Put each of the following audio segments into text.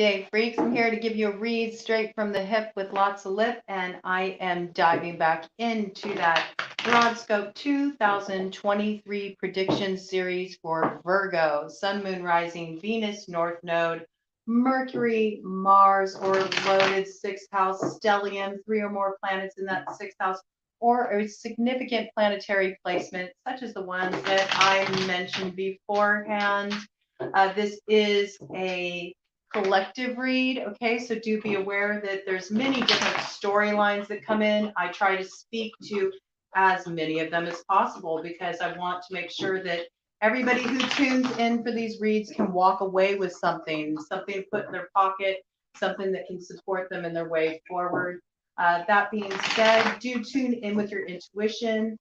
day, freaks. I'm here to give you a read straight from the hip with lots of lip, and I am diving back into that BROADscope 2023 prediction series for Virgo, Sun, Moon, Rising, Venus, North Node, Mercury, Mars, or loaded sixth house, stellium, 3 or more planets in that sixth house, or a significant planetary placement, such as the ones that I mentioned beforehand. This is a collective read, okay? So do be aware that there's many different storylines that come in. I try to speak to as many of them as possible because I want to make sure that everybody who tunes in for these reads can walk away with something to put in their pocket, something that can support them in their way forward. That being said, do tune in with your intuition.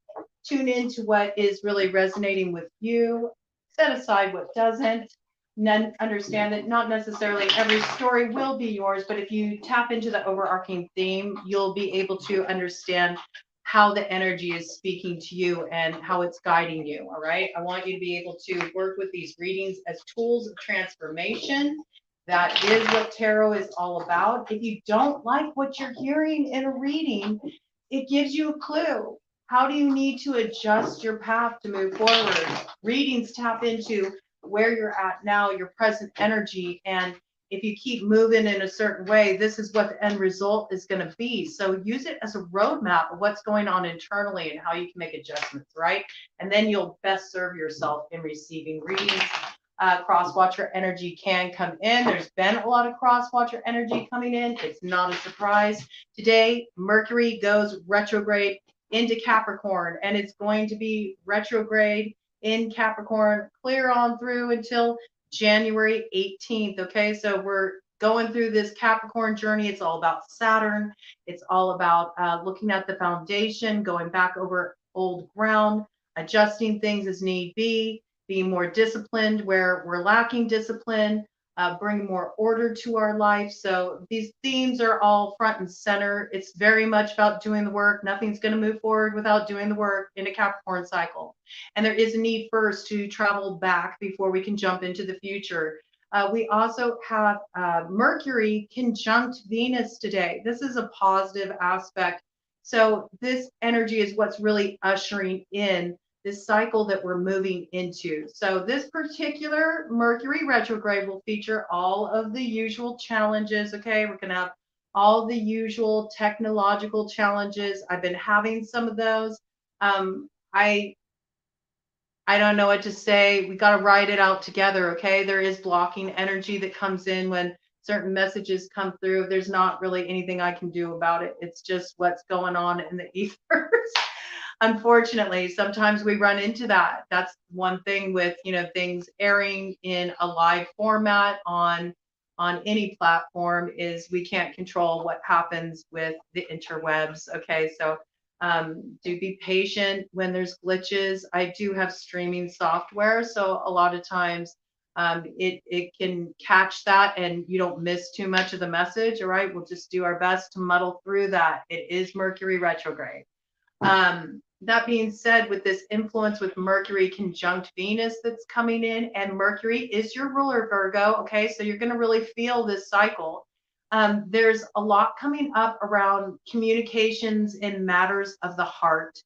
Tune into what is really resonating with you. Set aside what doesn't. Understand that not necessarily every story will be yours, but if you tap into the overarching theme, you'll be able to understand how the energy is speaking to you and how it's guiding you. All right. I want you to be able to work with these readings as tools of transformation. That is what tarot is all about. If you don't like what you're hearing in a reading, it gives you a clue. How do you need to adjust your path to move forward? Readings tap into where you're at now, your present energy, and if you keep moving in a certain way, this is what the end result is going to be. So use it as a roadmap of what's going on internally and how you can make adjustments, right? And then you'll best serve yourself in receiving readings. Cross-watcher energy can come in. There's been a lot of cross-watcher energy coming in. It's not a surprise. Today, Mercury goes retrograde into Capricorn, and it's going to be retrograde in Capricorn clear on through until January 18th. Okay, so we're going through this Capricorn journey. It's all about Saturn. It's all about looking at the foundation, going back over old ground, adjusting things as need be, being more disciplined where we're lacking discipline, bring more order to our life. So these themes are all front and center. It's very much about doing the work. Nothing's going to move forward without doing the work in a Capricorn cycle. And there is a need first to travel back before we can jump into the future. We also have Mercury conjunct Venus today. This is a positive aspect. So this energy is what's really ushering in this cycle that we're moving into. So this particular Mercury retrograde will feature all of the usual challenges. Okay, we're going to have all the usual technological challenges. I've been having some of those. I don't know what to say. We got to write it out together. Okay, there is blocking energy that comes in when certain messages come through. There's not really anything I can do about it. It's just what's going on in the ethers. Unfortunately, sometimes we run into that. That's one thing with, things airing in a live format on any platform is we can't control what happens with the interwebs. Okay, so do be patient when there's glitches. I do have streaming software, so a lot of times it can catch that and you don't miss too much of the message. All right, we'll just do our best to muddle through that. It is Mercury retrograde. That being said, with this influence with Mercury conjunct Venus that's coming in, and Mercury is your ruler, Virgo, okay? So you're going to really feel this cycle. There's a lot coming up around communications in matters of the heart,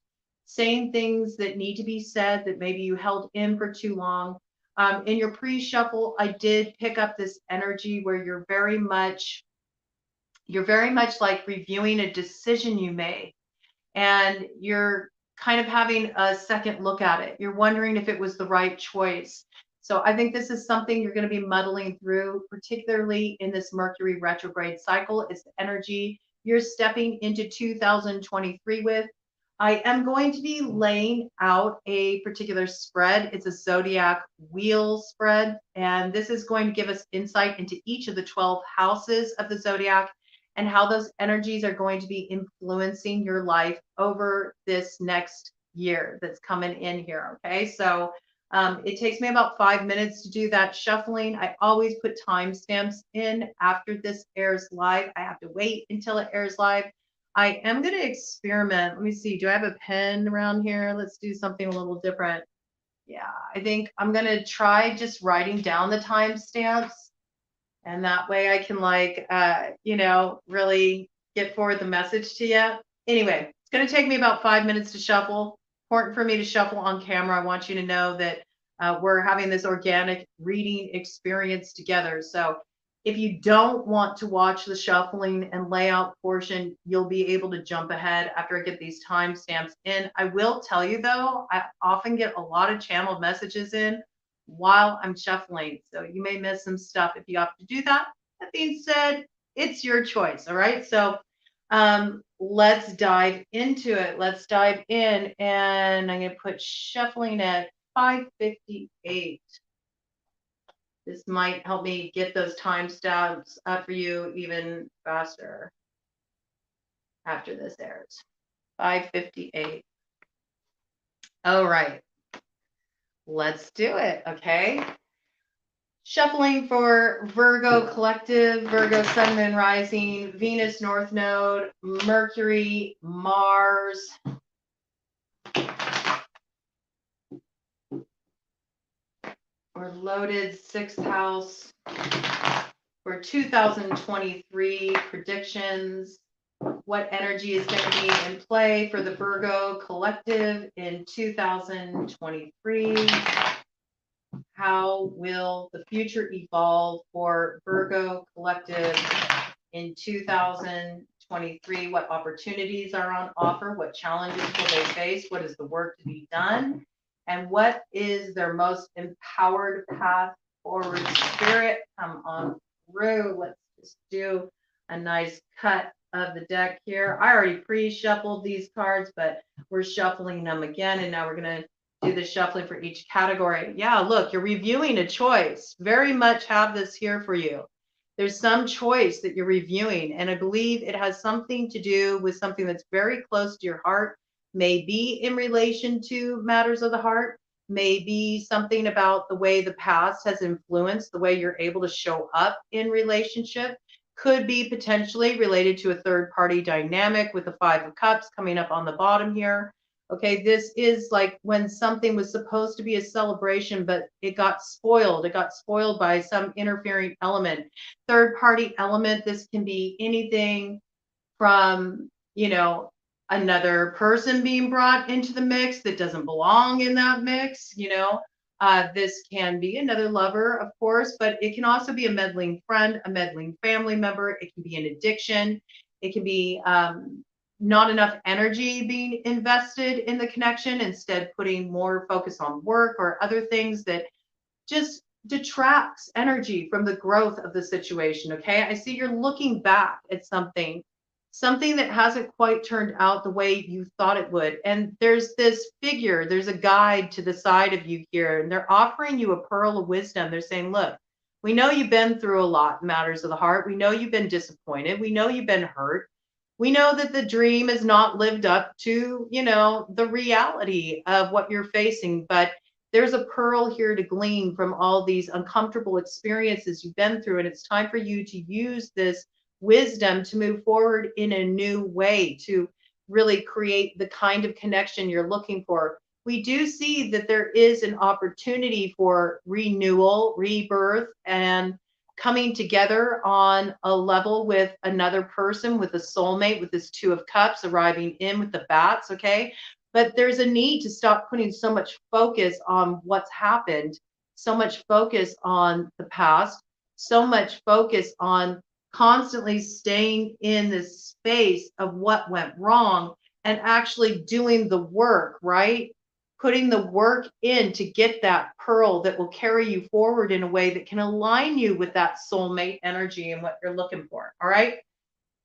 saying things that need to be said that maybe you held in for too long. In your pre-shuffle, I did pick up this energy where you're very much like reviewing a decision you made, and you're kind of having a second look at it. You're wondering if it was the right choice. So I think this is something you're going to be muddling through, particularly in this Mercury retrograde cycle. It's the energy you're stepping into 2023 with. I am going to be laying out a particular spread. It's a zodiac wheel spread, and this is going to give us insight into each of the 12 houses of the zodiac and how those energies are going to be influencing your life over this next year that's coming in here. Okay, so it takes me about 5 minutes to do that shuffling. I always put timestamps in after this airs live. I have to wait until it airs live. I am going to experiment. Let me see. Do I have a pen around here? Let's do something a little different. Yeah, I think I'm going to try just writing down the timestamps. And that way I can like, really get forward the message to you. Anyway, it's going to take me about 5 minutes to shuffle. Important for me to shuffle on camera. I want you to know that we're having this organic reading experience together. So if you don't want to watch the shuffling and layout portion, you'll be able to jump ahead after I get these timestamps in. I will tell you though, I often get a lot of channeled messages in while I'm shuffling. So you may miss some stuff if you have to do that. That being said, it's your choice. All right. So let's dive into it. Let's dive in, and I'm going to put shuffling at 5:58. This might help me get those timestamps up for you even faster after this airs. 5:58. All right. Let's do it. Okay. Shuffling for Virgo collective, Virgo sun, moon, rising, Venus, north node, Mercury, Mars. We're loaded, sixth house for 2023 predictions. What energy is going to be in play for the Virgo collective in 2023? How will the future evolve for Virgo collective in 2023? What opportunities are on offer? What challenges will they face? What is the work to be done? And what is their most empowered path forward? Spirit, come on through. Let's just do a nice cut of the deck here. I already pre-shuffled these cards, but we're shuffling them again, and now we're going to do the shuffling for each category. Yeah, look, you're reviewing a choice. Very much have this here for you. There's some choice that you're reviewing, and I believe it has something to do with something that's very close to your heart, may be in relation to matters of the heart, may be something about the way the past has influenced the way you're able to show up in relationship, could be potentially related to a third party dynamic with the Five of Cups coming up on the bottom here. Okay, this is like when something was supposed to be a celebration, but it got spoiled. It got spoiled by some interfering element. Third party element, this can be anything from, another person being brought into the mix that doesn't belong in that mix. This can be another lover, of course, but it can also be a meddling friend, a meddling family member. It can be an addiction. It can be not enough energy being invested in the connection, instead putting more focus on work or other things that just detracts energy from the growth of the situation. Okay, I see you're looking back at something that hasn't quite turned out the way you thought it would, and there's this figure, there's a guide to the side of you here, and they're offering you a pearl of wisdom. They're saying, look, we know you've been through a lot in matters of the heart. We know you've been disappointed. We know you've been hurt. We know that the dream has not lived up to, the reality of what you're facing, but there's a pearl here to glean from all these uncomfortable experiences you've been through. And it's time for you to use this wisdom to move forward in a new way, to really create the kind of connection you're looking for. We do see that there is an opportunity for renewal, rebirth, and coming together on a level with another person, with a soulmate, with this Two of Cups arriving in with the bats. Okay, but there's a need to stop putting so much focus on what's happened, so much focus on the past, so much focus on constantly staying in this space of what went wrong, and actually doing the work, right? Putting the work in to get that pearl that will carry you forward in a way that can align you with that soulmate energy and what you're looking for. All right.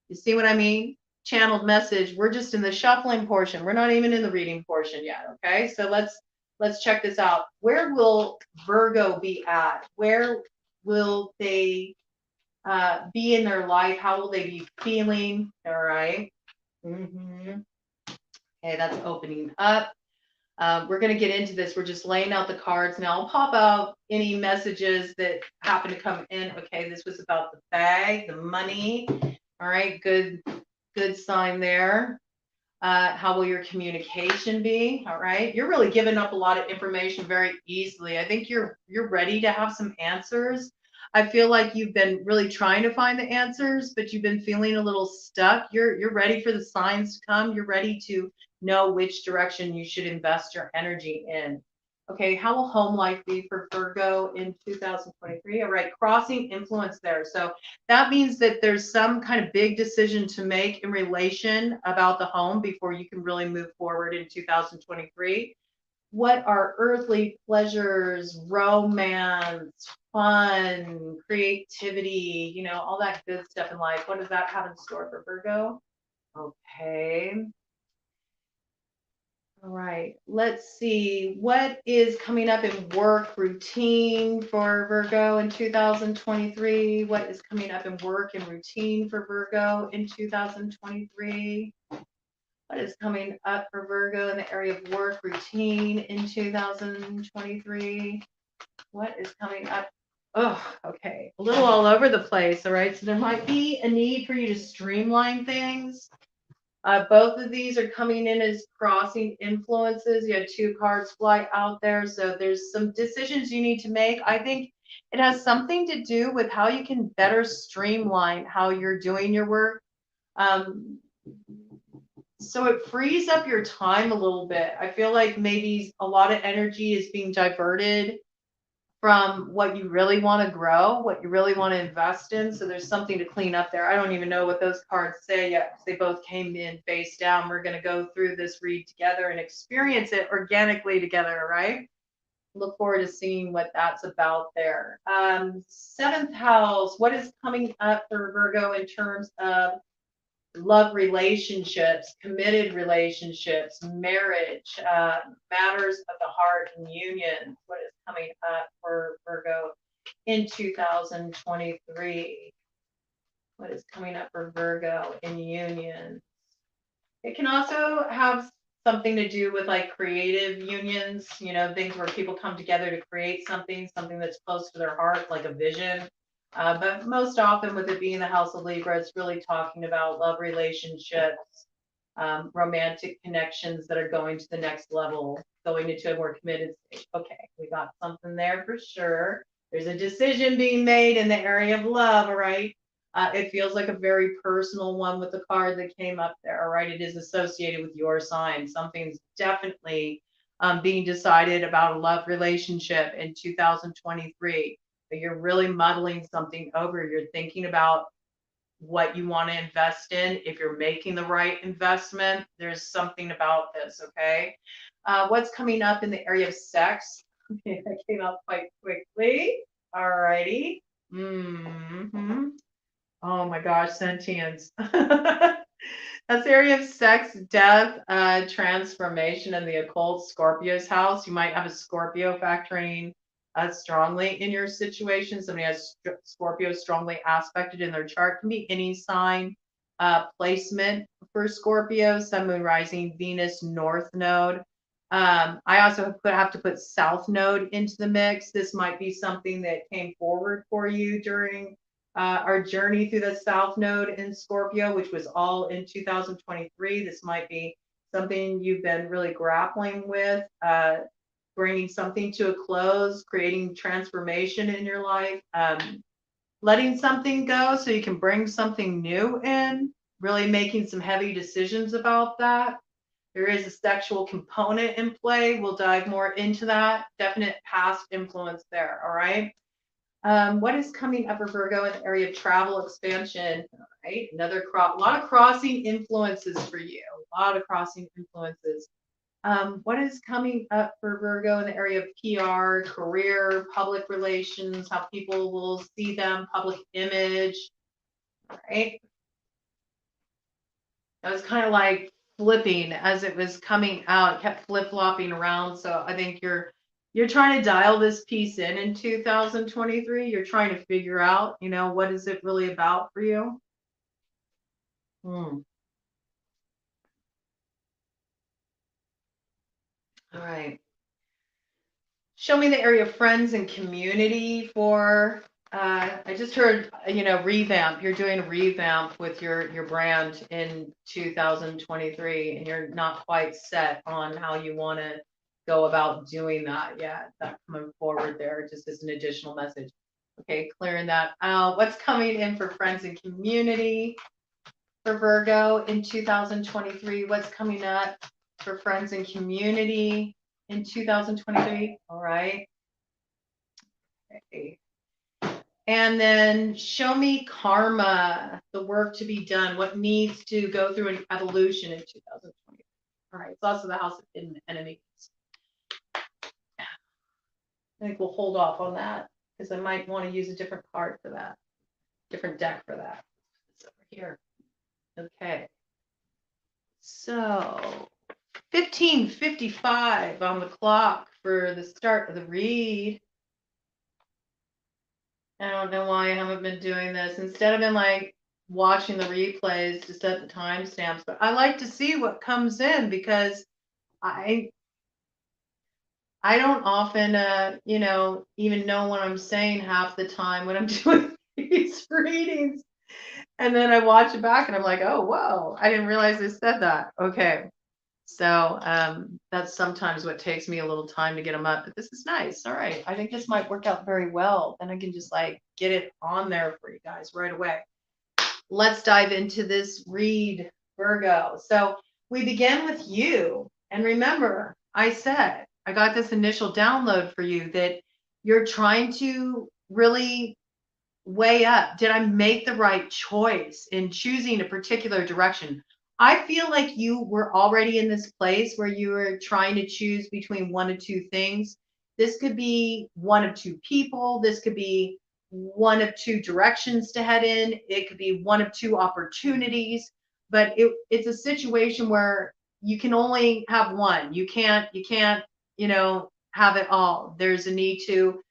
You see what I mean? Channeled message. We're just in the shuffling portion. We're not even in the reading portion yet. Okay. So let's check this out. Where will Virgo be at? Where will they be in their life? How will they be feeling? All right. Okay, that's opening up. We're going to get into this. We're just laying out the cards. Now I'll pop out any messages that happen to come in. Okay, this was about the bag, the money. All right, good sign there. How will your communication be? All right, you're really giving up a lot of information very easily. I think you're ready to have some answers. I feel like you've been really trying to find the answers, but you've been feeling a little stuck. You're ready for the signs to come. You're ready to know which direction you should invest your energy in. Okay, how will home life be for Virgo in 2023? All right, crossing influence there. So that means that there's some kind of big decision to make in relation about the home before you can really move forward in 2023. What are earthly pleasures, romance, fun, creativity, all that good stuff in life? What does that have in store for Virgo? Okay. All right, let's see. What is coming up in work routine for Virgo in 2023? What is coming up in work and routine for Virgo in 2023? What is coming up for Virgo in the area of work routine in 2023? What is coming up? Oh, okay. A little all over the place. All right. So there might be a need for you to streamline things. Both of these are coming in as crossing influences. You had two cards fly out there. So there's some decisions you need to make. I think it has something to do with how you can better streamline how you're doing your work. So it frees up your time a little bit. I feel like maybe a lot of energy is being diverted from what you really want to grow, what you really want to invest in. So there's something to clean up there. I don't even know what those cards say yet, because they both came in face down. We're going to go through this read together and experience it organically together, right? Look forward to seeing what that's about there. Seventh house, what is coming up for Virgo in terms of love relationships, committed relationships, marriage, matters of the heart and union? What is coming up for Virgo in 2023? What is coming up for Virgo in union? It can also have something to do with like creative unions, things where people come together to create something that's close to their heart, like a vision. But most often, with it being the house of Libra, it's really talking about love relationships, romantic connections that are going to the next level, going into a more committed stage. Okay, we got something there for sure. There's a decision being made in the area of love, all right? It feels like a very personal one with the card that came up there, all right? It is associated with your sign. Something's definitely being decided about a love relationship in 2023. But you're really muddling something over. You're thinking about what you want to invest in. If you're making the right investment, there's something about this, okay? What's coming up in the area of sex? That came up quite quickly. All righty. Oh my gosh, sentience. That's the area of sex, death, transformation, and the occult. Scorpio's house. You might have a Scorpio factoring strongly in your situation. Somebody has Scorpio strongly aspected in their chart. Can be any sign. Placement for Scorpio, Sun, Moon, Rising, Venus, North Node. I also have to put South Node into the mix. This might be something that came forward for you during our journey through the South Node in Scorpio, which was all in 2023. This might be something you've been really grappling with, bringing something to a close, creating transformation in your life, letting something go so you can bring something new in, really making some heavy decisions about that. There is a sexual component in play. We'll dive more into that. Definite past influence there, all right? What is coming up for Virgo in the area of travel expansion? All right, another a lot of crossing influences for you. A lot of crossing influences. What is coming up for Virgo in the area of PR, career, public relations, how people will see them, public image? All right. That was kind of like flipping as it was coming out. It kept flip-flopping around. So I think you're trying to dial this piece in 2023. You're trying to figure out, what is it really about for you? All right. Show me the area of friends and community for, I just heard, revamp. You're doing a revamp with your brand in 2023, and you're not quite set on how you want to go about doing that yet. That coming forward there just as an additional message. Okay, clearing that out. What's coming in for friends and community for Virgo in 2023? What's coming up for friends and community in 2023? All right. Okay. And then show me karma, the work to be done, what needs to go through an evolution in 2020. All right, it's also the house of hidden enemies. I think we'll hold off on that because I might want to use a different card for that, different deck for that. It's over here. Okay. So 15:55 on the clock for the start of the read. I don't know why I haven't been doing this. Instead of been like watching the replays to set the timestamps, but I like to see what comes in because I don't often even know what I'm saying half the time when I'm doing these readings. And then I watch it back and I'm like, oh whoa, I didn't realize I said that. Okay. So that's sometimes what takes me a little time to get them up, but this is nice. All right. I think this might work out very well. Then I can just like get it on there for you guys right away. Let's dive into this read, Virgo. So we begin with you. And remember, I said, I got this initial download for you that you're trying to really weigh up. Did I make the right choice in choosing a particular direction? I feel like you were already in this place where you were trying to choose between one of two things. This could be one of two people. This could be one of two directions to head in. It could be one of two opportunities. But it's a situation where you can only have one. You can't, have it all. There's a need to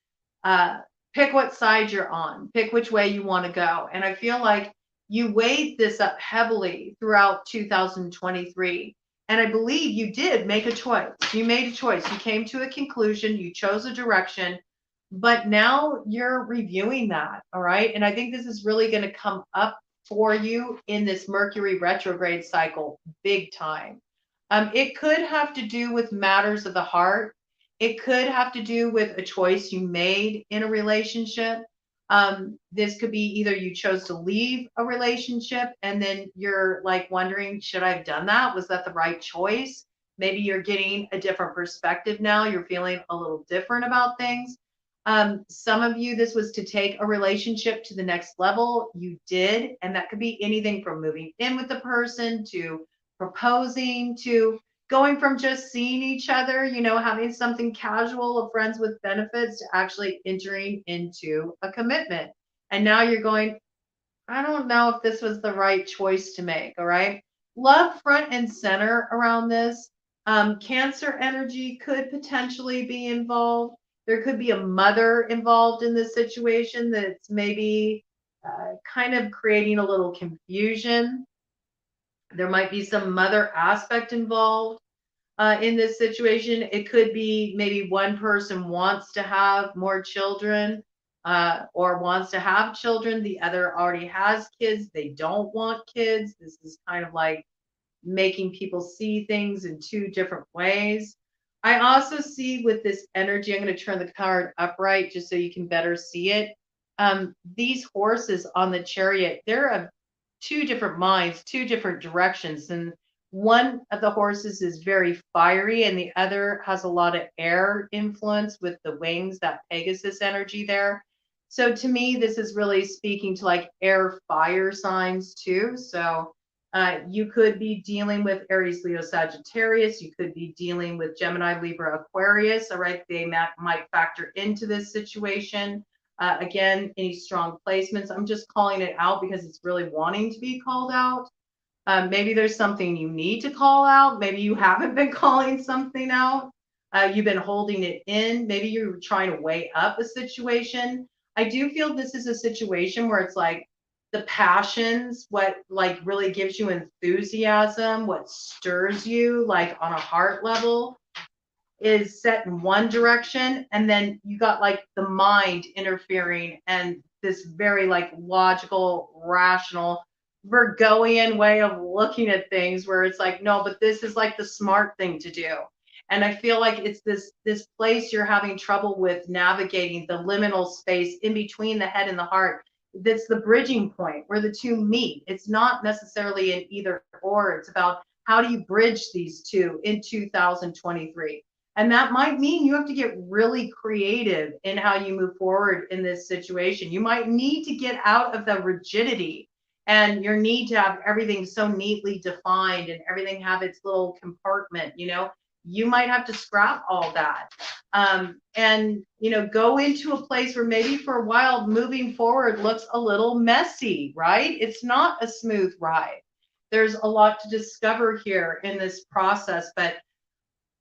pick what side you're on, pick which way you want to go. And I feel like you weighed this up heavily throughout 2023. And I believe you did make a choice. You made a choice. You came to a conclusion. You chose a direction. But now you're reviewing that. All right. And I think this is really going to come up for you in this Mercury retrograde cycle big time. It could have to do with matters of the heart. It could have to do with a choice you made in a relationship. This could be either you chose to leave a relationship and then you're like wondering, should I have done that? Was that the right choice? Maybe you're getting a different perspective now. You're feeling a little different about things. Some of you, this was to take a relationship to the next level. You did. And that could be anything from moving in with the person to proposing to going from just seeing each other, having something casual of friends with benefits to actually entering into a commitment. And now you're going, I don't know if this was the right choice to make. All right. Love front and center around this. Cancer energy could potentially be involved. There could be a mother involved in this situation that's maybe kind of creating a little confusion. There might be some mother aspect involved in this situation. It could be maybe one person wants to have more children or wants to have children. The other already has kids. They don't want kids. This is kind of like making people see things in two different ways. I also see with this energy, I'm going to turn the card upright just so you can better see it. These horses on the chariot, they're of two different minds, two different directions. And one of the horses is very fiery and the other has a lot of air influence with the wings, that Pegasus energy there. So to me, this is really speaking to like air fire signs too. So you could be dealing with Aries, Leo, Sagittarius. You could be dealing with Gemini, Libra, Aquarius. All right, they might factor into this situation. Again, any strong placements. I'm just calling it out because it's really wanting to be called out. Maybe there's something you need to call out. Maybe you haven't been calling something out. You've been holding it in. Maybe you're trying to weigh up a situation. I do feel this is a situation where it's like the passions, what like really gives you enthusiasm, what stirs you like on a heart level is set in one direction. And then you got like the mind interfering and this very like logical, rational, Virgoian way of looking at things where it's like, no, but this is like the smart thing to do. And I feel like it's this place you're having trouble with navigating, the liminal space in between the head and the heart. That's the bridging point where the two meet. It's not necessarily an either or. It's about how do you bridge these two in 2023. And that might mean you have to get really creative in how you move forward in this situation. You might need to get out of the rigidity and your need to have everything so neatly defined and everything have its little compartment. You might have to scrap all that, and go into a place where maybe for a while moving forward looks a little messy, right? It's not a smooth ride. There's a lot to discover here in this process, but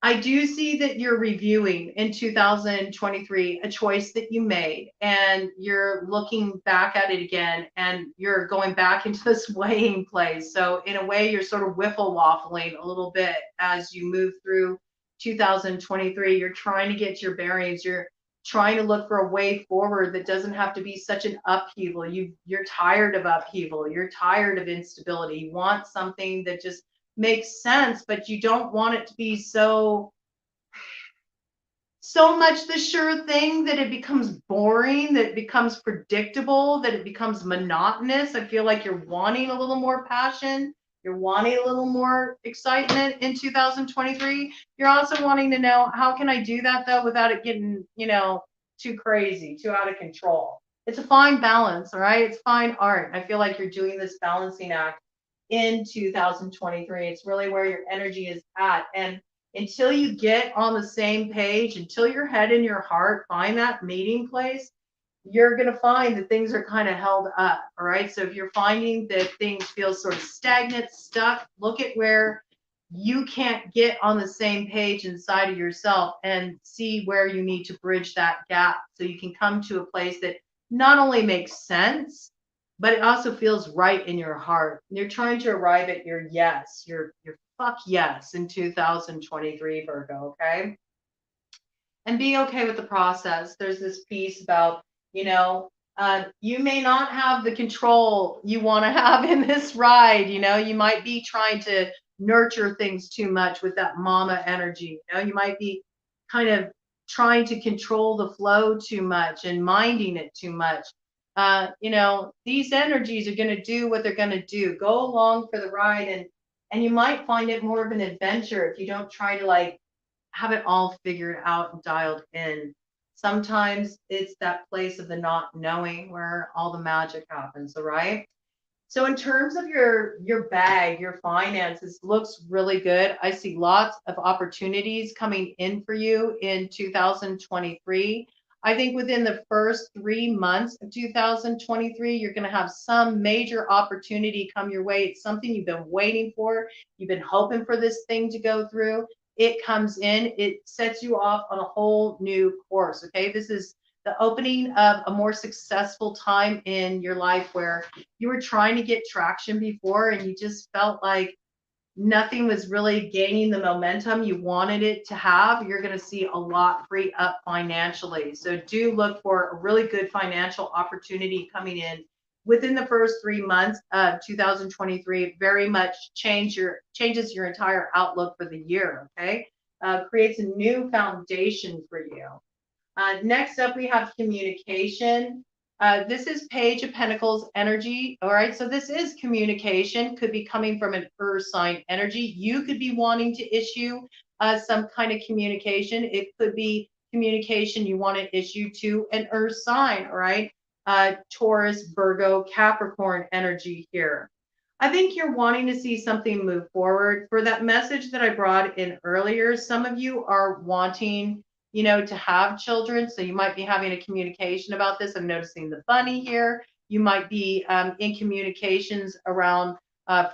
I do see that you're reviewing in 2023 a choice that you made, and you're looking back at it again, and you're going back into this weighing place. So in a way, you're sort of whiffle waffling a little bit as you move through 2023. You're trying to get your bearings. You're trying to look for a way forward that doesn't have to be such an upheaval. You're tired of upheaval. You're tired of instability. You want something that just makes sense, but you don't want it to be so much the sure thing that it becomes boring, that it becomes predictable, that it becomes monotonous. I feel like you're wanting a little more passion. You're wanting a little more excitement in 2023. You're also wanting to know, how can I do that though without it getting, too crazy, too out of control? It's a fine balance, all right? It's fine art. I feel like you're doing this balancing act in 2023. It's really where your energy is at. And until you get on the same page, until your head and your heart find that meeting place, you're going to find that things are kind of held up. All right. So if you're finding that things feel sort of stagnant, stuck, look at where you can't get on the same page inside of yourself and see where you need to bridge that gap so you can come to a place that not only makes sense, but it also feels right in your heart. You're trying to arrive at your yes, your fuck yes in 2023, Virgo, okay? And be okay with the process. There's this piece about, you may not have the control you want to have in this ride. You might be trying to nurture things too much with that mama energy. You might be kind of trying to control the flow too much and minding it too much. These energies are going to do what they're going to do. Go along for the ride, and you might find it more of an adventure if you don't try to have it all figured out and dialed in. Sometimes it's that place of the not knowing where all the magic happens, all right? So in terms of your bag, your finances looks really good. I see lots of opportunities coming in for you in 2023. I think within the first 3 months of 2023, you're going to have some major opportunity come your way. It's something you've been waiting for. You've been hoping for this thing to go through. It comes in, it sets you off on a whole new course. Okay. This is the opening of a more successful time in your life where you were trying to get traction before and you just felt like nothing was really gaining the momentum you wanted it to have. You're going to see a lot free up financially. So do look for a really good financial opportunity coming in within the first 3 months of 2023. It very much changes your entire outlook for the year. Okay. Creates a new foundation for you. Next up, we have communication. This is Page of Pentacles energy. All right, so this is communication, could be coming from an earth sign energy. You could be wanting to issue some kind of communication. It could be communication you want to issue to an earth sign, all right? Taurus, Virgo, Capricorn energy here. I think you're wanting to see something move forward. For that message that I brought in earlier, some of you are wanting to have children. So you might be having a communication about this. I'm noticing the bunny here. You might be in communications around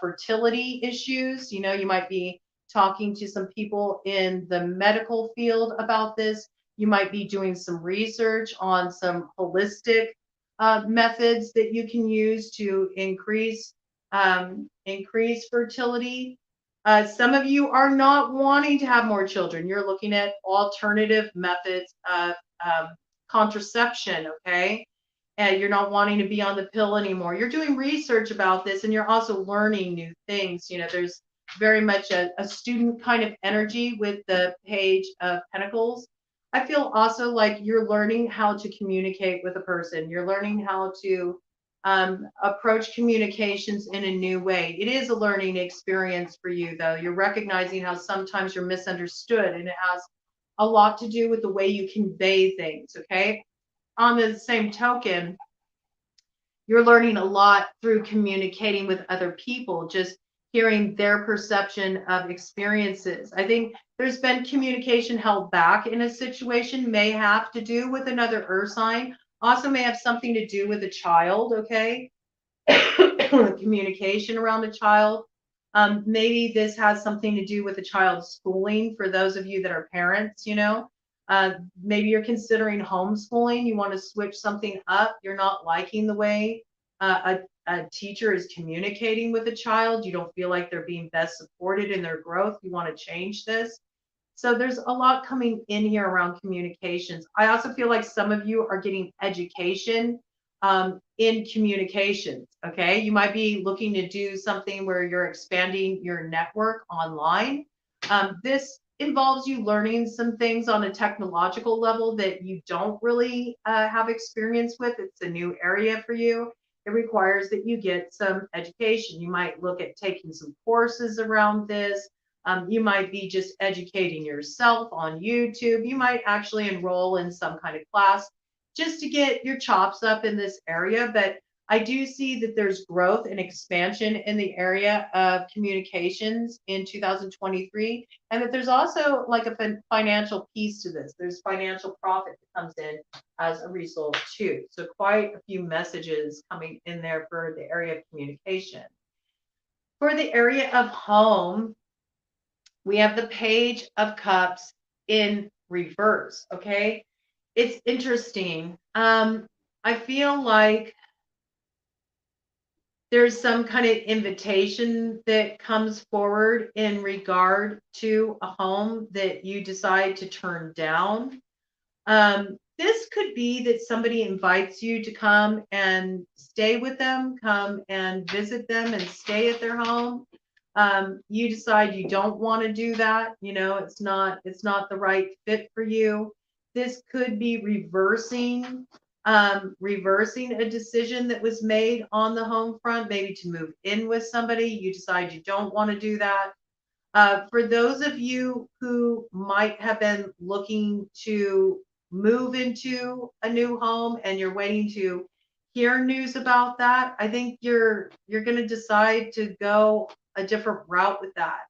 fertility issues. You might be talking to some people in the medical field about this. You might be doing some research on some holistic methods that you can use to increase fertility. Some of you are not wanting to have more children. You're looking at alternative methods of contraception, okay? And you're not wanting to be on the pill anymore. You're doing research about this, and you're also learning new things. There's very much a student kind of energy with the Page of Pentacles. I feel also like you're learning how to communicate with a person. You're learning how to approach communications in a new way. It is a learning experience for you, though. You're recognizing how sometimes you're misunderstood, and it has a lot to do with the way you convey things, okay? On the same token, you're learning a lot through communicating with other people, just hearing their perception of experiences. I think there's been communication held back in a situation, may have to do with another earth sign, also may have something to do with a child, okay? Communication around a child. Maybe this has something to do with a child's schooling for those of you that are parents, you know. Maybe you're considering homeschooling. You want to switch something up. You're not liking the way a teacher is communicating with a child. You don't feel like they're being best supported in their growth. You want to change this. So there's a lot coming in here around communications. I also feel like some of you are getting education in communications. Okay. You might be looking to do something where you're expanding your network online. This involves you learning some things on a technological level that you don't really have experience with. It's a new area for you. It requires that you get some education. You might look at taking some courses around this. You might be just educating yourself on YouTube. You might actually enroll in some kind of class just to get your chops up in this area. But I do see that there's growth and expansion in the area of communications in 2023, and that there's also like a financial piece to this. There's financial profit that comes in as a result too. So quite a few messages coming in there for the area of communication. For the area of home, we have the Page of Cups in reverse, okay? It's interesting. I feel like there's some kind of invitation that comes forward in regard to a home that you decide to turn down. This could be that somebody invites you to come and stay with them, come and visit them and stay at their home. You decide you don't want to do that. You know, it's not the right fit for you. This could be reversing a decision that was made on the home front, maybe to move in with somebody. You decide you don't want to do that. For those of you who might have been looking to move into a new home and you're waiting to hear news about that, I think you're going to decide to go a different route with that.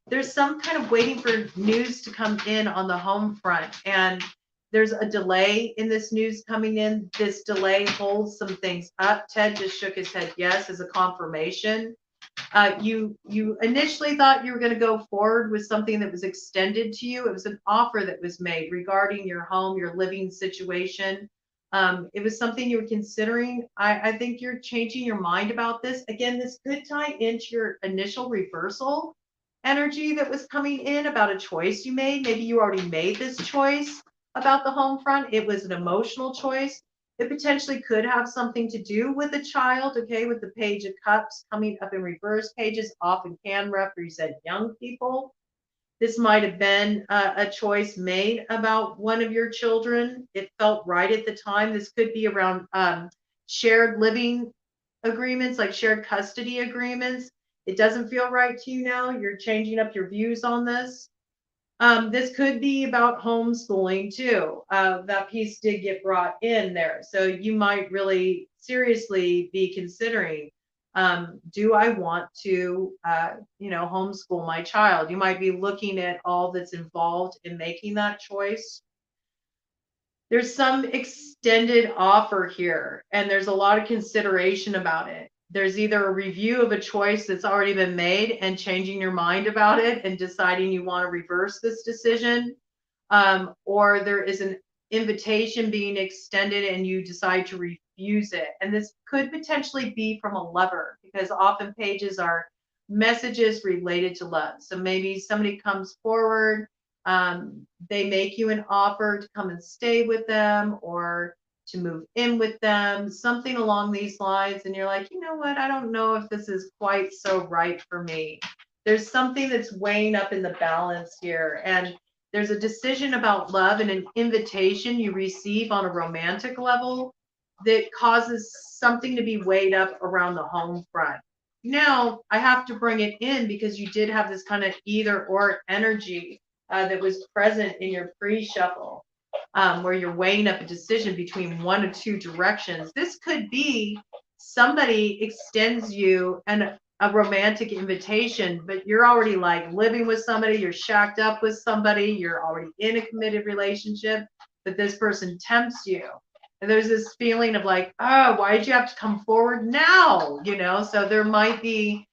There's some kind of waiting for news to come in on the home front, and there's a delay in this news coming in. This delay holds some things up. Ted just shook his head yes as a confirmation. You initially thought you were going to go forward with something that was extended to you. It was an offer that was made regarding your home, your living situation. It was something you were considering. I think you're changing your mind about this. Again, this could tie into your initial reversal energy that was coming in about a choice you made. Maybe you already made this choice about the home front. It was an emotional choice. It potentially could have something to do with a child, okay, with the Page of Cups coming up in reverse. Pages often can represent young people. This might have been a choice made about one of your children. It felt right at the time. This could be around shared living agreements, like shared custody agreements. It doesn't feel right to you now. You're changing up your views on this. This could be about homeschooling too. That piece did get brought in there. So you might really seriously be considering, do I want to, homeschool my child? You might be looking at all that's involved in making that choice. There's some extended offer here, and there's a lot of consideration about it. There's either a review of a choice that's already been made and changing your mind about it and deciding you want to reverse this decision, or there is an invitation being extended and you decide to refuse it. And this could potentially be from a lover, because often pages are messages related to love. So maybe somebody comes forward, they make you an offer to come and stay with them or to move in with them, something along these lines. And you're like, you know what? I don't know if this is quite so right for me. There's something that's weighing up in the balance here. And there's a decision about love and an invitation you receive on a romantic level that causes something to be weighed up around the home front. Now, I have to bring it in because you did have this kind of either or energy that was present in your pre-shuffle, where you're weighing up a decision between one or two directions. This could be somebody extends you a romantic invitation, but you're already like living with somebody, you're shacked up with somebody, you're already in a committed relationship, but this person tempts you. And there's this feeling of like, oh, why did you have to come forward now? So there might be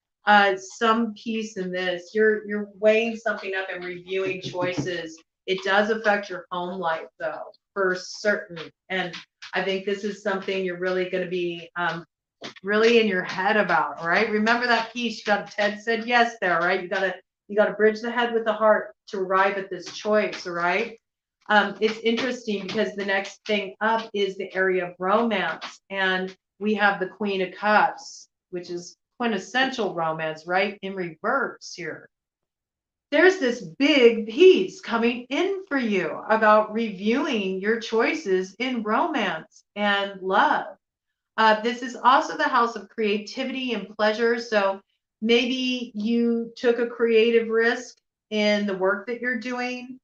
some piece in this. You're weighing something up and reviewing choices. It does affect your home life, though, for certain. And I think this is something you're really going to be really in your head about, right? Remember that piece. You got Ted said yes there, right? You got to bridge the head with the heart to arrive at this choice, right? It's interesting because the next thing up is the area of romance, and we have the Queen of Cups, which is quintessential romance, right? In reverse here. There's this big piece coming in for you about reviewing your choices in romance and love. This is also the house of creativity and pleasure. So maybe you took a creative risk in the work that you're doing.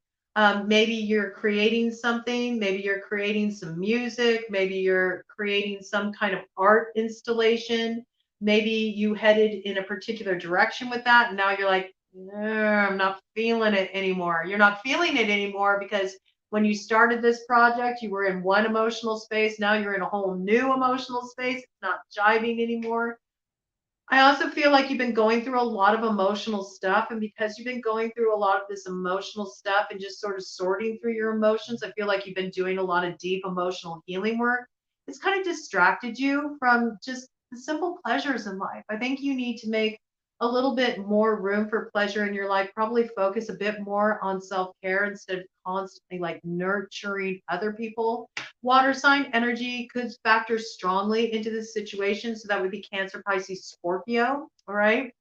Maybe you're creating something. Maybe you're creating some music. Maybe you're creating some kind of art installation. Maybe you headed in a particular direction with that. And now you're like, I'm not feeling it anymore. You're not feeling it anymore because when you started this project, you were in one emotional space. Now you're in a whole new emotional space. It's not jiving anymore. I also feel like you've been going through a lot of emotional stuff. And because you've been going through a lot of this emotional stuff and just sort of sorting through your emotions, I feel like you've been doing a lot of deep emotional healing work. It's kind of distracted you from just the simple pleasures in life. I think you need to make a little bit more room for pleasure in your life, probably focus a bit more on self-care instead of constantly like nurturing other people. Water sign energy could factor strongly into this situation. So that would be Cancer, Pisces, Scorpio. All right.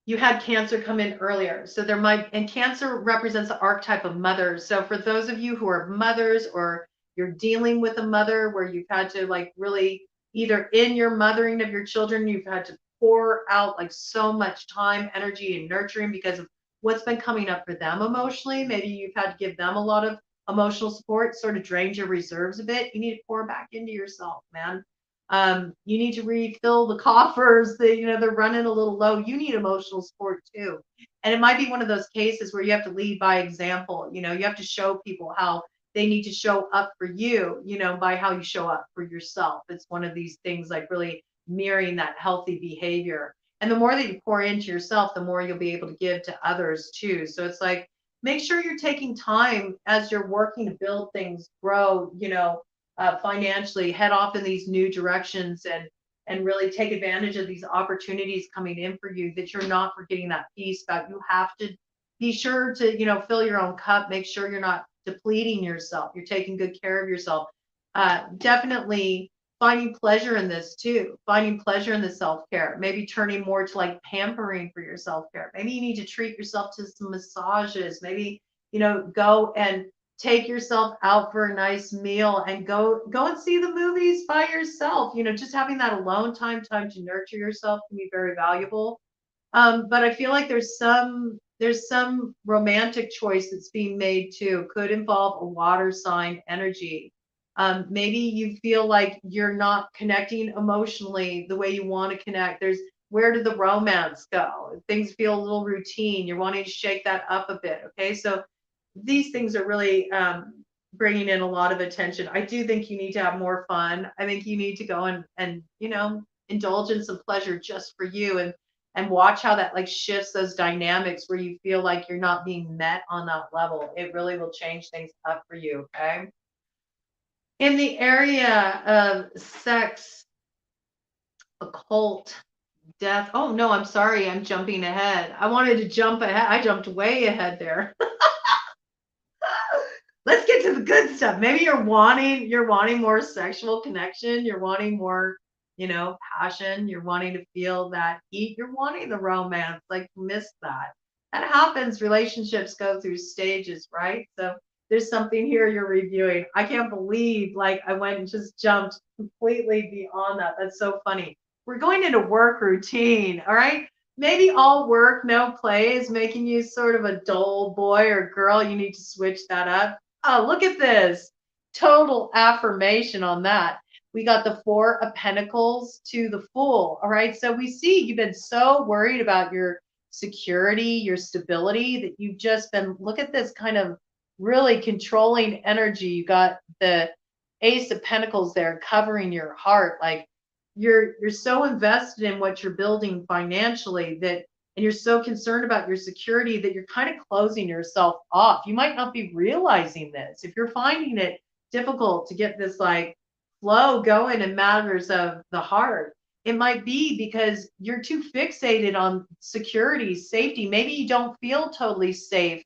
You had Cancer come in earlier. So there might, and Cancer represents the archetype of mothers. So for those of you who are mothers or you're dealing with a mother where you've had to like really either in your mothering of your children, you've had to pour out like so much time, energy, and nurturing because of what's been coming up for them emotionally. Maybe you've had to give them a lot of emotional support, sort of drains your reserves a bit. You need to pour back into yourself, man. You need to refill the coffers. They're running a little low. You need emotional support too. And it might be one of those cases where you have to lead by example. You have to show people how they need to show up for you, by how you show up for yourself. It's one of these things like really mirroring that healthy behavior. And the more that you pour into yourself, the more you'll be able to give to others too. So it's like, make sure you're taking time as you're working to build things, grow, financially, head off in these new directions and really take advantage of these opportunities coming in for you, that you're not forgetting that piece about you have to be sure to, fill your own cup, make sure you're not depleting yourself, you're taking good care of yourself. Definitely finding pleasure in this too, finding pleasure in the self-care, maybe turning more to like pampering for your self-care. Maybe you need to treat yourself to some massages, maybe, go and take yourself out for a nice meal and go and see the movies by yourself. Just having that alone time to nurture yourself can be very valuable. But I feel like there's some romantic choice that's being made too. Could involve a water sign energy. Maybe you feel like you're not connecting emotionally the way you want to connect. Where did the romance go? Things feel a little routine. You're wanting to shake that up a bit. Okay, so these things are really bringing in a lot of attention. I do think you need to have more fun. I think you need to go and indulge in some pleasure just for you and watch how that like shifts those dynamics where you feel like you're not being met on that level. It really will change things up for you. Okay. In the area of sex, occult, death. Oh no, I'm sorry. I'm jumping ahead. I wanted to jump ahead. I jumped way ahead there. Let's get to the good stuff. Maybe you're wanting more sexual connection. You're wanting more you know, passion. You're wanting to feel that heat. You're wanting the romance. Like, miss that. That happens. Relationships go through stages, right? So there's something here you're reviewing. I can't believe, like, I went and just jumped completely beyond that. That's so funny. We're going into work routine, all right? Maybe all work, no play is making you sort of a dull boy or girl. You need to switch that up. Oh, look at this. Total affirmation on that. We got the Four of Pentacles to the Fool. All right. So we see you've been so worried about your security, your stability, that you've just been, look at this kind of really controlling energy. You got the Ace of Pentacles there covering your heart. Like, you're so invested in what you're building financially, that, and you're so concerned about your security, that you're kind of closing yourself off. You might not be realizing this. If you're finding it difficult to get this like flow going in matters of the heart, it might be because you're too fixated on security, safety. Maybe you don't feel totally safe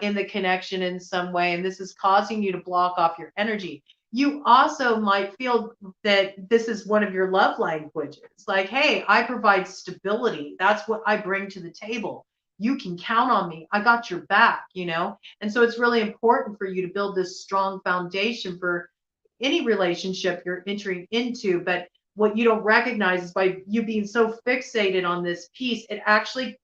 in the connection in some way, and this is causing you to block off your energy. You also might feel that this is one of your love languages. Like, hey, I provide stability. That's what I bring to the table. You can count on me. I got your back, you know? And so it's really important for you to build this strong foundation for any relationship you're entering into. But what you don't recognize is, by you being so fixated on this piece, it actually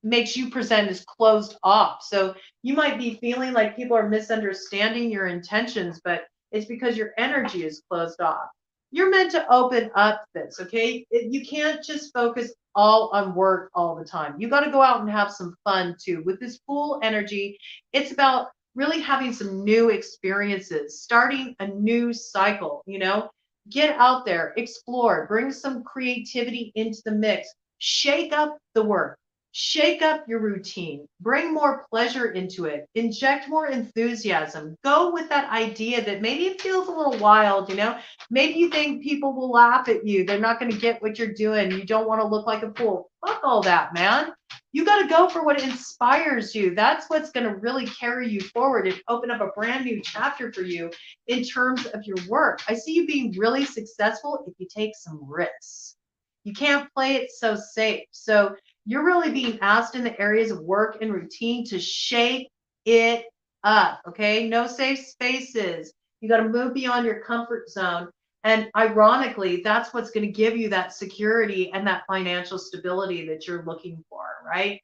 makes you present as closed off. So you might be feeling like people are misunderstanding your intentions, but it's because your energy is closed off. You're meant to open up this, okay? You can't just focus all on work all the time. You got to go out and have some fun too. With this full energy, it's about really having some new experiences, starting a new cycle, you know? Get out there, explore, bring some creativity into the mix, shake up the work. Shake up your routine, bring more pleasure into it, inject more enthusiasm. Go with that idea that maybe it feels a little wild, you know? Maybe you think people will laugh at you. They're not going to get what you're doing. You don't want to look like a fool. Fuck all that, man. You got to go for what inspires you. That's what's going to really carry you forward and open up a brand new chapter for you in terms of your work. I see you being really successful if you take some risks. You can't play it so safe. So you're really being asked in the areas of work and routine to shake it up, okay? No safe spaces. You got to move beyond your comfort zone. And ironically, that's what's going to give you that security and that financial stability that you're looking for, right?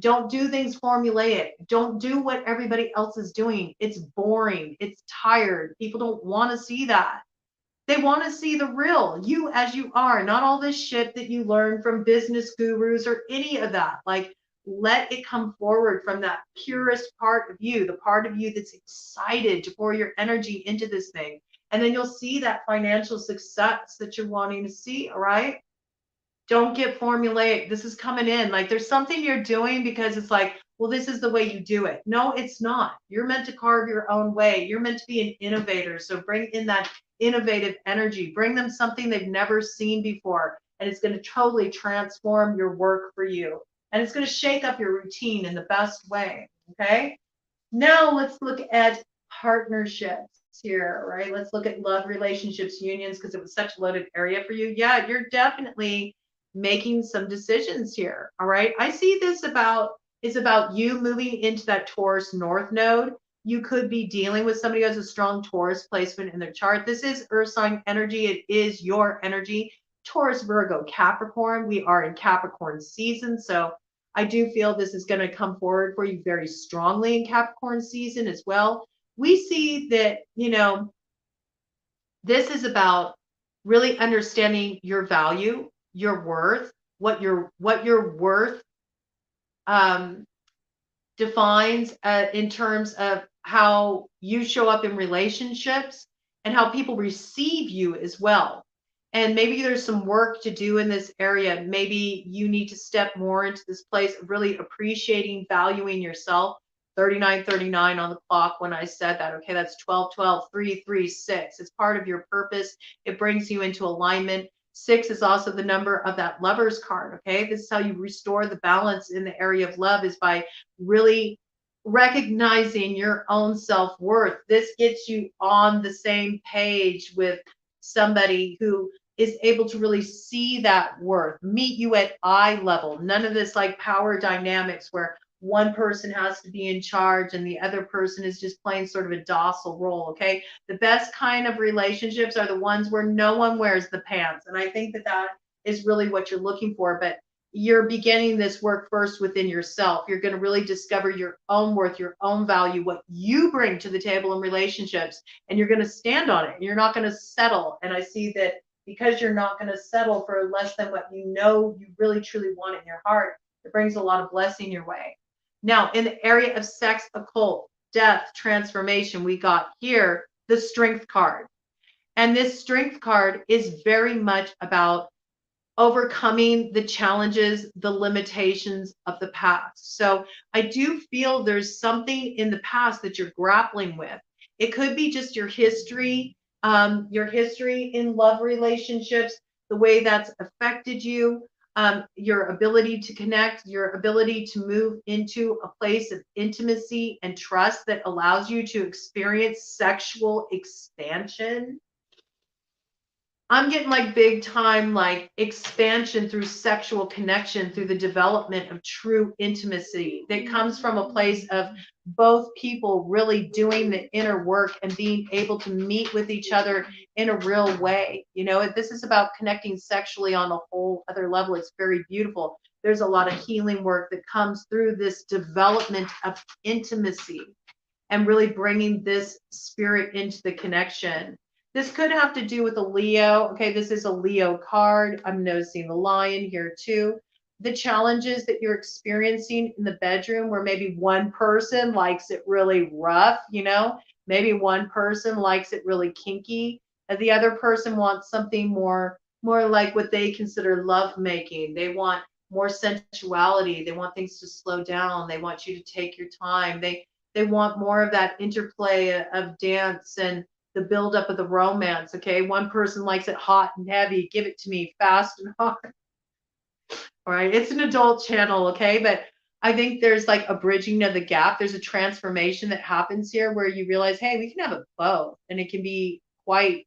Don't do things formulaic. Don't do what everybody else is doing. It's boring. It's tired. People don't want to see that. They want to see the real you as you are, not all this shit that you learn from business gurus or any of that. Like, let it come forward from that purest part of you, the part of you that's excited to pour your energy into this thing. And then you'll see that financial success that you're wanting to see. All right. Don't get formulaic. This is coming in. Like, there's something you're doing because it's like, well, this is the way you do it. No, it's not. You're meant to carve your own way. You're meant to be an innovator. So bring in that innovative energy. Bring them something they've never seen before. And it's going to totally transform your work for you. And it's going to shake up your routine in the best way. Okay. Now let's look at partnerships here, right? Let's look at love, relationships, unions, because it was such a loaded area for you. Yeah, you're definitely making some decisions here. All right. I see this is about you moving into that Taurus North node. You could be dealing with somebody who has a strong Taurus placement in their chart. This is Earth sign energy. It is your energy. Taurus, Virgo, Capricorn. We are in Capricorn season. So I do feel this is going to come forward for you very strongly in Capricorn season as well. We see that, you know, this is about really understanding your value, your worth, what your worth defines in terms of how you show up in relationships and how people receive you as well. And maybe there's some work to do in this area. Maybe you need to step more into this place of really appreciating, valuing yourself. 3939 on the clock when I said that. Okay, that's 1212, 336. It's part of your purpose. It brings you into alignment. 6 is also the number of that lover's card. Okay, this is how you restore the balance in the area of love, is by really recognizing your own self-worth. This gets you on the same page with somebody who is able to really see that worth, meet you at eye level. None of this like power dynamics where one person has to be in charge and the other person is just playing sort of a docile role. Okay. The best kind of relationships are the ones where no one wears the pants. And I think that that is really what you're looking for. But you're beginning this work first within yourself. You're going to really discover your own worth, your own value, what you bring to the table in relationships, and you're going to stand on it. You're not going to settle. And I see that because you're not going to settle for less than what you know you really truly want in your heart, it brings a lot of blessing your way. Now, in the area of sex, occult, death, transformation, we got here the Strength card. And this Strength card is very much about overcoming the challenges, the limitations of the past. So I do feel there's something in the past that you're grappling with. It could be just your history in love relationships, the way that's affected you, your ability to connect, your ability to move into a place of intimacy and trust that allows you to experience sexual expansion. I'm getting like big time, like expansion through sexual connection, through the development of true intimacy that comes from a place of both people really doing the inner work and being able to meet with each other in a real way. You know, this is about connecting sexually on a whole other level. It's very beautiful. There's a lot of healing work that comes through this development of intimacy and really bringing this spirit into the connection. This could have to do with a Leo. Okay, this is a Leo card. I'm noticing the lion here too. The challenges that you're experiencing in the bedroom where maybe one person likes it really rough, you know, maybe one person likes it really kinky, and the other person wants something more like what they consider love making. They want more sensuality. They want things to slow down. They want you to take your time. They want more of that interplay of dance and the buildup of the romance. Okay, one person likes it hot and heavy. Give it to me fast and hard. All right, it's an adult channel. Okay, but I think there's like a bridging of the gap. There's a transformation that happens here where you realize, hey, we can have it both, and it can be quite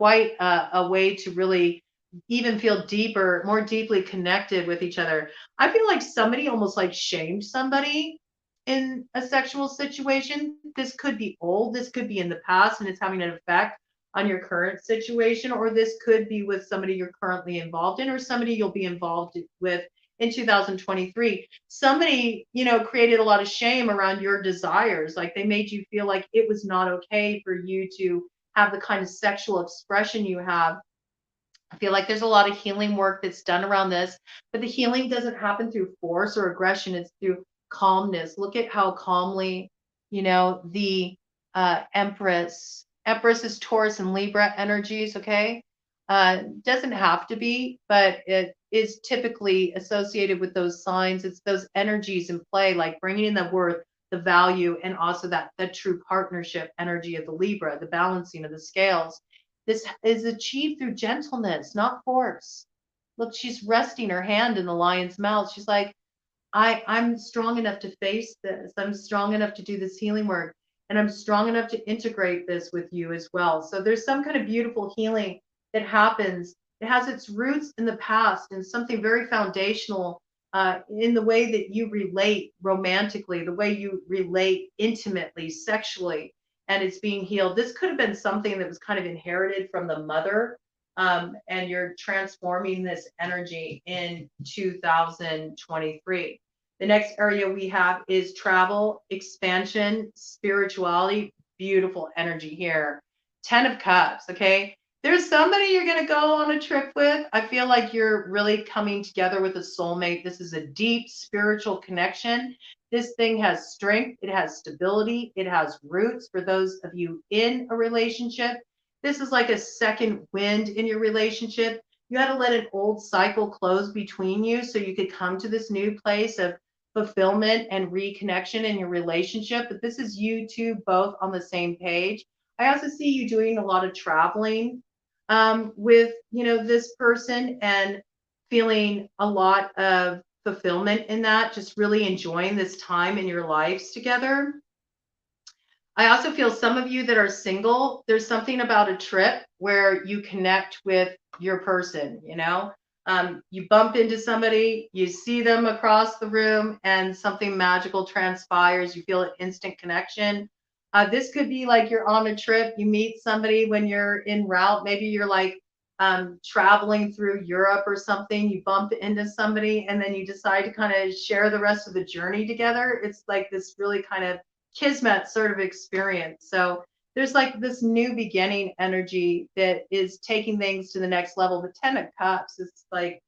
a way to really even feel deeper, more deeply connected with each other. I feel like somebody almost like shamed somebody in a sexual situation. This could be old, this could be in the past, and it's having an effect on your current situation, or this could be with somebody you're currently involved in, or somebody you'll be involved with in 2023. Somebody, you know, created a lot of shame around your desires. Like they made you feel like it was not okay for you to have the kind of sexual expression you have. I feel like there's a lot of healing work that's done around this, but the healing doesn't happen through force or aggression. It's through calmness. Look at how calmly, you know, the Empress is Taurus and Libra energies. Okay. Doesn't have to be, but it is typically associated with those signs. It's those energies in play, like bringing in the worth, the value, and also that true partnership energy of the Libra, the balancing of the scales. This is achieved through gentleness, not force. Look, she's resting her hand in the lion's mouth. She's like, I'm strong enough to face this. I'm strong enough to do this healing work. And I'm strong enough to integrate this with you as well. So there's some kind of beautiful healing that happens. It has its roots in the past and something very foundational in the way that you relate romantically, the way you relate intimately, sexually, and it's being healed. This could have been something that was kind of inherited from the mother, and you're transforming this energy in 2023. The next area we have is travel, expansion, spirituality. Beautiful energy here. 10 of Cups, okay? There's somebody you're going to go on a trip with. I feel like you're really coming together with a soulmate. This is a deep spiritual connection. This thing has strength. It has stability. It has roots for those of you in a relationship. This is like a second wind in your relationship. You had to let an old cycle close between you so you could come to this new place of fulfillment and reconnection in your relationship. But this is you two both on the same page. I also see you doing a lot of traveling with, you know, this person and feeling a lot of fulfillment in that, just really enjoying this time in your lives together. I also feel some of you that are single, there's something about a trip where you connect with your person, you know? You bump into somebody, you see them across the room, and something magical transpires. You feel an instant connection. This could be like you're on a trip, you meet somebody when you're en route. Maybe you're like traveling through Europe or something. You bump into somebody, and then you decide to kind of share the rest of the journey together. It's like this really kind of kismet sort of experience. So there's like this new beginning energy that is taking things to the next level. The Ten of Cups, it's like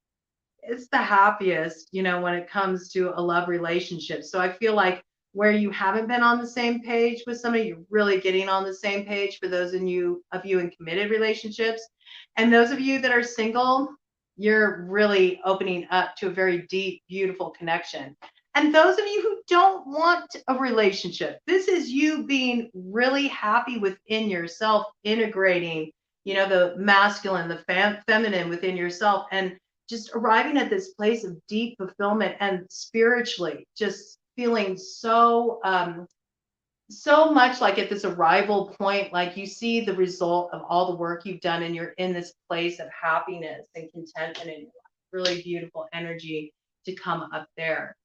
it's the happiest, you know, when it comes to a love relationship. So I feel like where you haven't been on the same page with somebody, you're really getting on the same page for those of you in committed relationships. And those of you that are single, you're really opening up to a very deep, beautiful connection. And those of you who don't want a relationship, this is you being really happy within yourself, integrating, you know, the masculine, the feminine within yourself, and just arriving at this place of deep fulfillment and spiritually just feeling so much like at this arrival point, like you see the result of all the work you've done and you're in this place of happiness and contentment and really beautiful energy to come up there.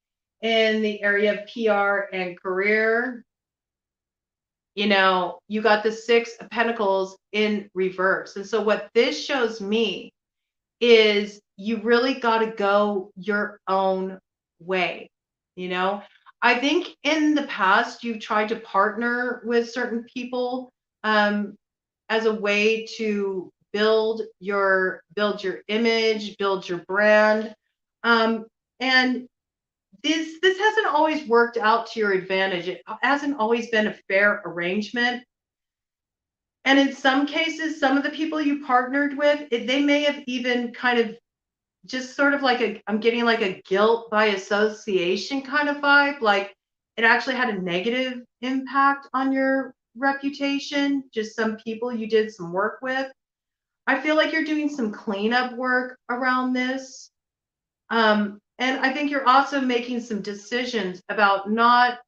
In the area of PR and career, you know, you got the Six of Pentacles in reverse. And so what this shows me is you really got to go your own way. You know, I think in the past you've tried to partner with certain people as a way to build your image, build your brand, and this hasn't always worked out to your advantage. It hasn't always been a fair arrangement. And in some cases, some of the people you partnered with, they may have even kind of just sort of like I'm getting like a guilt by association kind of vibe. Like it actually had a negative impact on your reputation, just some people you did some work with. I feel like you're doing some cleanup work around this. And I think you're also making some decisions about not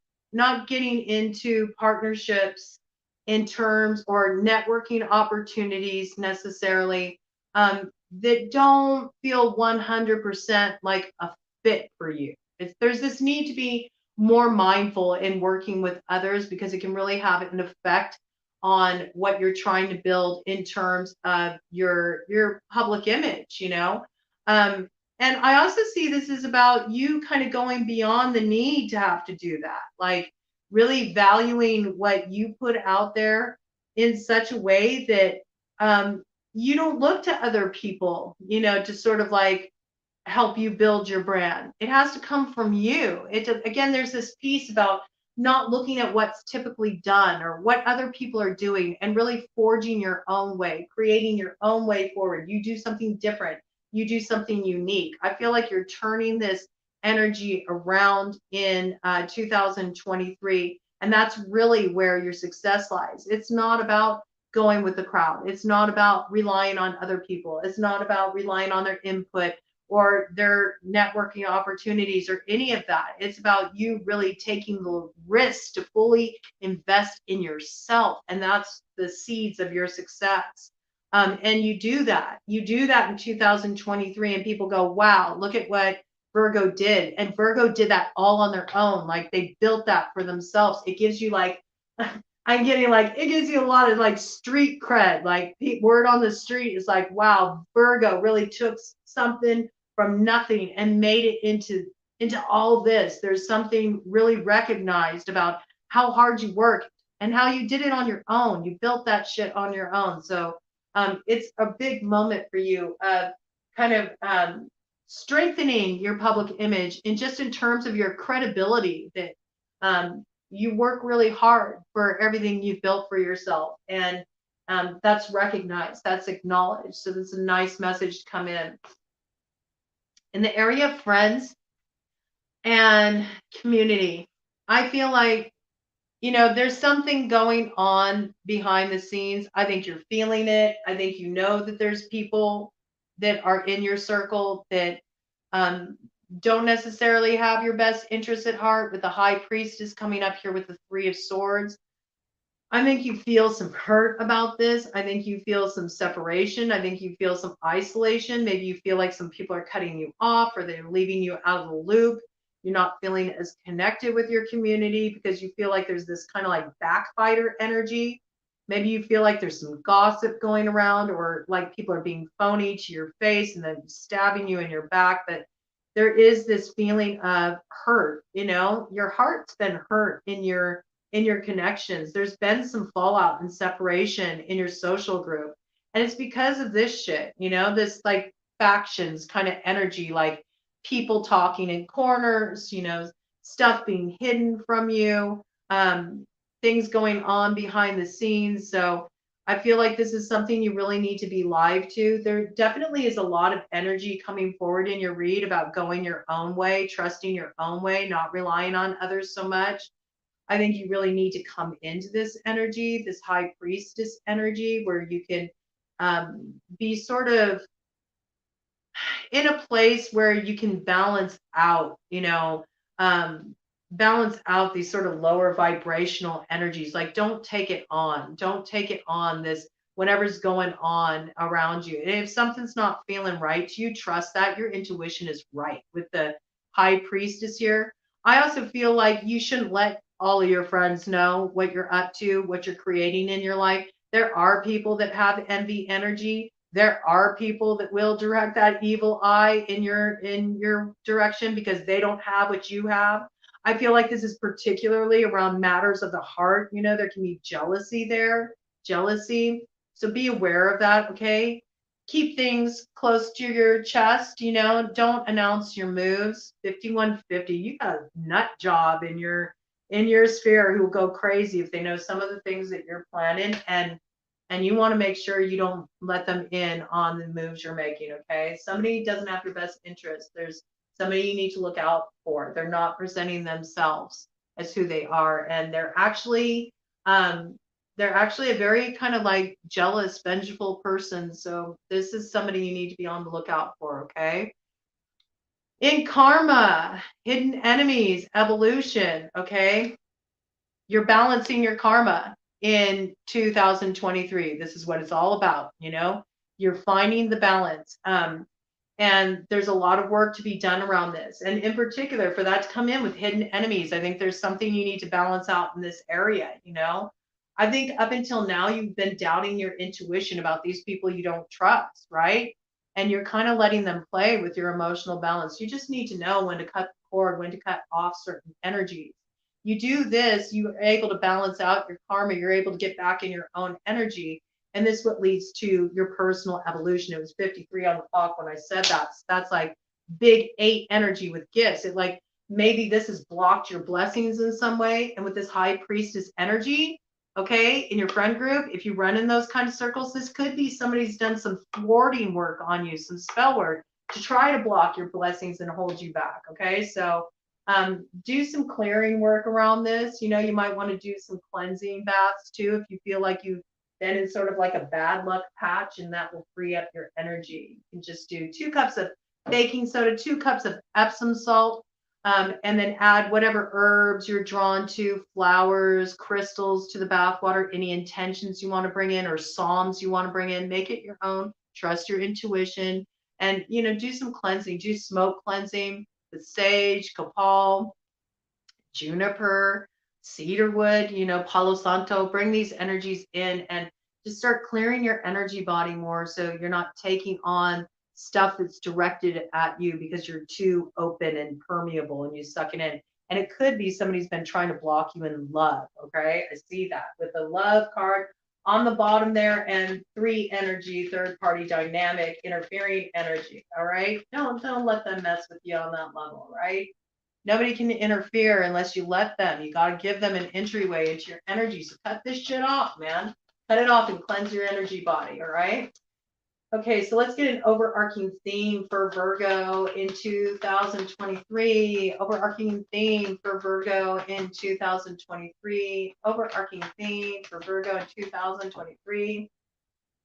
getting into partnerships in terms or networking opportunities necessarily that don't feel 100% like a fit for you. There's this need to be more mindful in working with others because it can really have an effect on what you're trying to build in terms of your public image, you know. And I also see this is about you kind of going beyond the need to have to do that, like really valuing what you put out there in such a way that you don't look to other people, you know, to sort of like help you build your brand. It has to come from you. Again, there's this piece about not looking at what's typically done or what other people are doing and really forging your own way, creating your own way forward. You do something different. You do something unique. I feel like you're turning this energy around in 2023. And that's really where your success lies. It's not about going with the crowd. It's not about relying on other people. It's not about relying on their input or their networking opportunities or any of that. It's about you really taking the risk to fully invest in yourself. And that's the seeds of your success. And you do that. You do that in 2023, and people go, wow, look at what Virgo did. And Virgo did that all on their own. Like they built that for themselves. It gives you like, I'm getting like, it gives you a lot of like street cred. Like word on the street is like, wow, Virgo really took something from nothing and made it into all this. There's something really recognized about how hard you work and how you did it on your own. You built that shit on your own. So it's a big moment for you of kind of strengthening your public image and just in terms of your credibility that you work really hard for everything you've built for yourself. And that's recognized, that's acknowledged. So that's a nice message to come in. In the area of friends and community, I feel like, you know, there's something going on behind the scenes. I think you're feeling it. I think you know that there's people that are in your circle that don't necessarily have your best interests at heart. With the High Priestess coming up here with the Three of Swords, I think you feel some hurt about this. I think you feel some separation. I think you feel some isolation. Maybe you feel like some people are cutting you off or they're leaving you out of the loop. You're not feeling as connected with your community because you feel like there's this kind of like backbiter energy. Maybe you feel like there's some gossip going around or like people are being phony to your face and then stabbing you in your back. But there is this feeling of hurt, your heart's been hurt in your connections. There's been some fallout and separation in your social group. And it's because of this shit, this like factions kind of energy, like people talking in corners, stuff being hidden from you, things going on behind the scenes. So I feel like this is something you really need to be live to. There definitely is a lot of energy coming forward in your read about going your own way, trusting your own way, not relying on others so much. I think you really need to come into this energy, this high priestess energy, where you can be sort of in a place where you can balance out these sort of lower vibrational energies. Like, don't take it on. Don't take it on this, whatever's going on around you. And if something's not feeling right to you, trust that your intuition is right with the high priestess here. I also feel like you shouldn't let all of your friends know what you're up to, what you're creating in your life. There are people that have envy energy. There are people that will direct that evil eye in your direction because they don't have what you have. I feel like this is particularly around matters of the heart. There can be jealousy there, jealousy. So be aware of that, okay? Keep things close to your chest, don't announce your moves. 5150, you got a nut job in your sphere who will go crazy if they know some of the things that you're planning, and you want to make sure you don't let them in on the moves you're making, okay? Somebody doesn't have your best interest. There's somebody you need to look out for. They're not presenting themselves as who they are, and they're actually a very kind of like jealous, vengeful person. So this is somebody you need to be on the lookout for, okay? In karma, hidden enemies, evolution, okay? You're balancing your karma in 2023. This is what it's all about, You're finding the balance. And there's a lot of work to be done around this. And in particular, for that to come in with hidden enemies, I think there's something you need to balance out in this area, I think up until now, you've been doubting your intuition about these people you don't trust, right? And you're kind of letting them play with your emotional balance. You just need to know when to cut the cord, when to cut off certain energies. You do this, you're able to balance out your karma, you're able to get back in your own energy. And this is what leads to your personal evolution. It was 53 on the clock when I said that. So that's like big 8 energy with gifts. It like maybe this has blocked your blessings in some way. And with this high priestess energy, okay, in your friend group, if you run in those kind of circles, this could be somebody's done some thwarting work on you, some spell work to try to block your blessings and hold you back. Okay, so do some clearing work around this. You might want to do some cleansing baths too if you feel like you've been in sort of like a bad luck patch, and that will free up your energy. You can just do 2 cups of baking soda, 2 cups of Epsom salt, and then add whatever herbs you're drawn to, flowers, crystals to the bath water, any intentions you want to bring in or psalms you want to bring in. Make it your own. Trust your intuition, and do some cleansing. Do smoke cleansing with sage, copal, juniper, cedarwood, Palo Santo. Bring these energies in and just start clearing your energy body more so you're not taking on stuff that's directed at you because you're too open and permeable and you suck it in. And it could be somebody's been trying to block you in love, okay? I see that with the love card on the bottom there, and 3 energy, third party dynamic, interfering energy, all right? Don't let them mess with you on that level, right? Nobody can interfere unless you let them. You got to give them an entryway into your energy. So cut this shit off, man. Cut it off and cleanse your energy body, all right? Okay, so let's get an overarching theme for Virgo in 2023. Overarching theme for Virgo in 2023. Overarching theme for Virgo in 2023.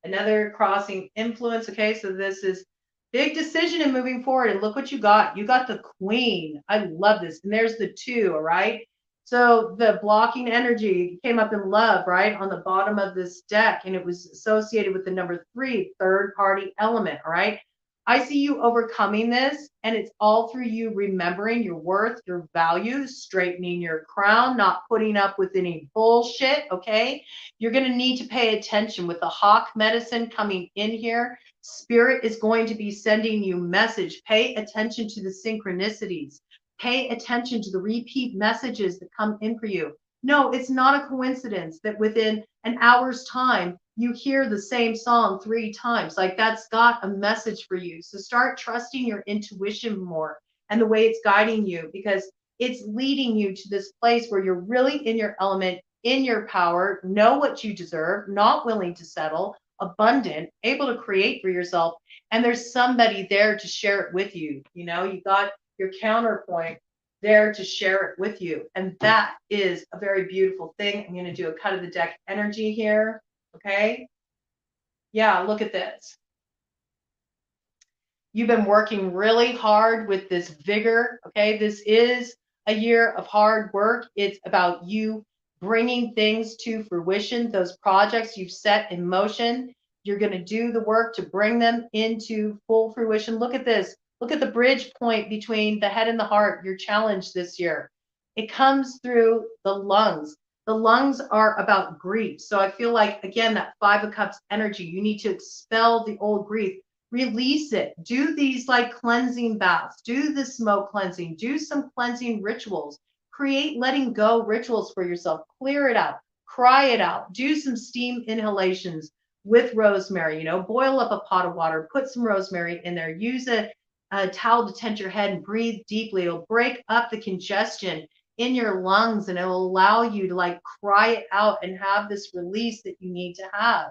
Another crossing influence. Okay, so this is big decision in moving forward. And look what you got. You got the Queen. I love this. And there's the 2, all right? So the blocking energy came up in love, right, on the bottom of this deck, and it was associated with the number 3, third party element, all right? I see you overcoming this, and it's all through you remembering your worth, your values, straightening your crown, not putting up with any bullshit, okay? You're going to need to pay attention with the hawk medicine coming in here. Spirit is going to be sending you message. Pay attention to the synchronicities. Pay attention to the repeat messages that come in for you. No, it's not a coincidence that within an hour's time, you hear the same song 3 times. Like, that's got a message for you. So start trusting your intuition more and the way it's guiding you, because it's leading you to this place where you're really in your element, in your power, know what you deserve, not willing to settle, abundant, able to create for yourself. And there's somebody there to share it with you. You know, you got your counterpoint there to share it with you. And that is a very beautiful thing. I'm going to do a cut of the deck energy here. Okay. Yeah, look at this. You've been working really hard with this vigor. Okay. This is a year of hard work. It's about you bringing things to fruition. Those projects you've set in motion, you're going to do the work to bring them into full fruition. Look at this. Look at the bridge point between the head and the heart, your challenge this year. It comes through the lungs. The lungs are about grief. So I feel like, again, that 5 of Cups energy, you need to expel the old grief, release it. Do these like cleansing baths, do the smoke cleansing, do some cleansing rituals, create letting go rituals for yourself, clear it out, cry it out, do some steam inhalations with rosemary, you know, boil up a pot of water, put some rosemary in there, use a towel to tent your head and breathe deeply. It'll break up the congestion in your lungs, and it will allow you to like cry it out and have this release that you need to have.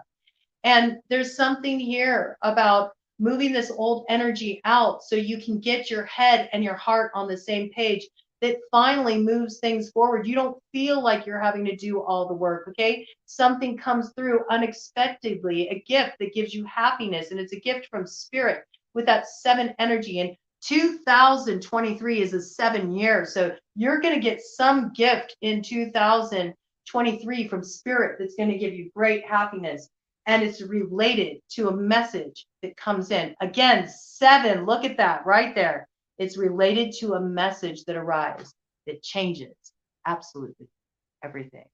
And there's something here about moving this old energy out so you can get your head and your heart on the same page that finally moves things forward. You don't feel like you're having to do all the work, okay? Something comes through unexpectedly, a gift that gives you happiness, and it's a gift from spirit with that 7 energy. And 2023 is a 7 year. So you're going to get some gift in 2023 from spirit that's going to give you great happiness. And it's related to a message that comes in. Again, 7, look at that right there. It's related to a message that arrives that changes absolutely everything.